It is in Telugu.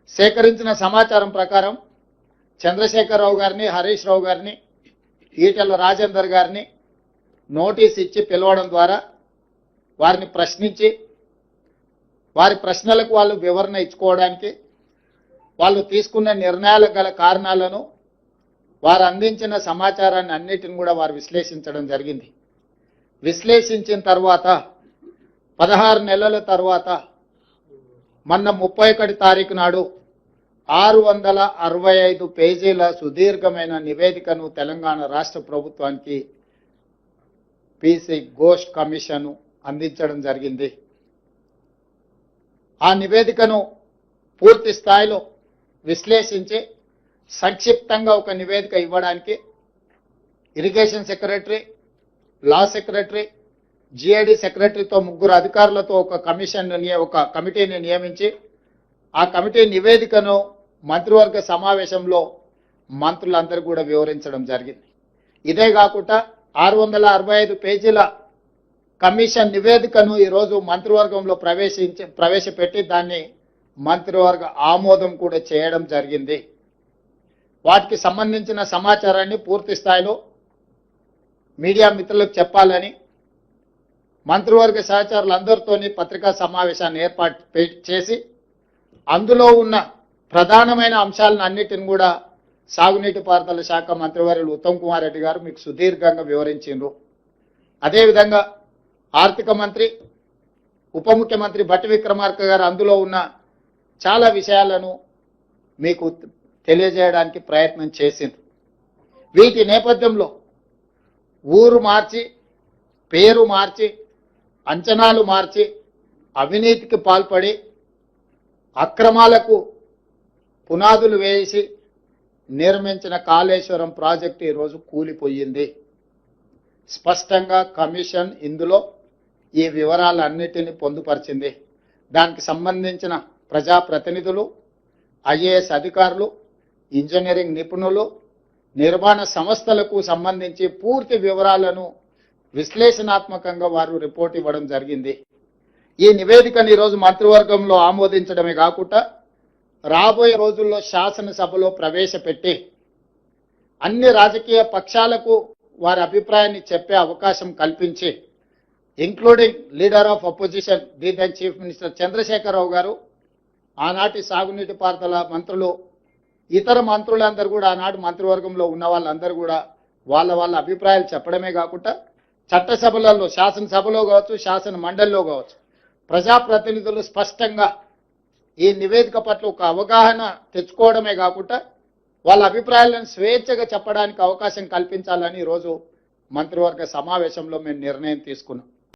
సేకరించిన సమాచారం ప్రకారం చంద్రశేఖరరావు గారిని, హరీష్ రావు గారిని, ఈటెల రాజేందర్ గారిని నోటీస్ ఇచ్చి పిలవడం ద్వారా వారిని ప్రశ్నించి వారి ప్రశ్నలకు వాళ్ళు వివరణ ఇచ్చుకోవడానికి, వాళ్ళు తీసుకున్న నిర్ణయాలకు గల కారణాలను, వారు అందించిన సమాచారాన్ని అన్నిటిని కూడా వారు విశ్లేషించడం జరిగింది. విశ్లేషించిన తర్వాత 16 నెలల తర్వాత మొన్న 31 తారీఖు నాడు 665 పేజీల సుదీర్ఘమైన నివేదికను తెలంగాణ రాష్ట్ర ప్రభుత్వానికి పీసీ ఘోష్ కమిషన్ అందించడం జరిగింది. ఆ నివేదికను పూర్తి స్థాయిలో విశ్లేషించి సంక్షిప్తంగా ఒక నివేదిక ఇవ్వడానికి irrigation secretary, law secretary, GID సెక్రటరీతో 3 అధికారులతో ఒక కమిటీని నియమించి ఆ కమిటీ నివేదికను మంత్రివర్గ సమావేశంలో మంత్రులందరూ కూడా వివరించడం జరిగింది. ఇదే కాకుండా 665 పేజీల కమిషన్ నివేదికను ఈరోజు మంత్రివర్గంలో ప్రవేశపెట్టి దాన్ని మంత్రివర్గ ఆమోదం కూడా చేయడం జరిగింది. వాటికి సంబంధించిన సమాచారాన్ని పూర్తి స్థాయిలో మీడియా మిత్రులకు చెప్పాలని మంత్రివర్గ సహచరులందరితోని పత్రికా సమావేశాన్ని ఏర్పాటు చేసి అందులో ఉన్న ప్రధానమైన అంశాలను అన్నిటిని కూడా సాగునీటి పారుదల శాఖ మంత్రివర్యులు ఉత్తమ్ కుమార్ రెడ్డి గారు మీకు సుదీర్ఘంగా వివరించారు. అదేవిధంగా ఆర్థిక మంత్రి, ఉప ముఖ్యమంత్రి భట్టి విక్రమార్క గారు అందులో ఉన్న చాలా విషయాలను మీకు తెలియజేయడానికి ప్రయత్నం చేసింది. వీటి నేపథ్యంలో ఊరు మార్చి, పేరు మార్చి, అంచనాలు మార్చి, అవినీతికి పాల్పడి అక్రమాలకు పునాదులు వేసి నిర్మించిన కాళేశ్వరం ప్రాజెక్టు ఈరోజు కూలిపోయింది. స్పష్టంగా కమిషన్ ఇందులో ఈ వివరాలన్నిటినీ పొందుపరిచింది. దానికి సంబంధించిన ప్రజాప్రతినిధులు, ఐఏఎస్ అధికారులు, ఇంజనీరింగ్ నిపుణులు, నిర్మాణ సంస్థలకు సంబంధించి పూర్తి వివరాలను విశ్లేషణాత్మకంగా వారు రిపోర్ట్ ఇవ్వడం జరిగింది. ఈ నివేదికను ఈరోజు మంత్రివర్గంలో ఆమోదించడమే కాకుండా రాబోయే రోజుల్లో శాసనసభలో ప్రవేశపెట్టి అన్ని రాజకీయ పక్షాలకు వారి అభిప్రాయాన్ని చెప్పే అవకాశం కల్పించి, including leader of opposition the then chief minister Chandrashekar Rao గారు, ఆనాటి సాగునీటి పారుదల మంత్రులు, ఇతర మంత్రులందరూ కూడా ఆనాటి మంత్రివర్గంలో ఉన్న వాళ్ళందరూ కూడా వాళ్ళ అభిప్రాయాలు చెప్పడమే కాకుండా చట్టసభలలో, శాసనసభలో కావచ్చు, శాసన మండలిలో కావచ్చు, ప్రజాప్రతినిధులు స్పష్టంగా ఈ నివేదిక పట్ల ఒక అవగాహన తెచ్చుకోవడమే కాకుండా వాళ్ళ అభిప్రాయాలను స్వేచ్ఛగా చెప్పడానికి అవకాశం కల్పించాలని ఈరోజు మంత్రివర్గ సమావేశంలో మేము నిర్ణయం తీసుకున్నాం.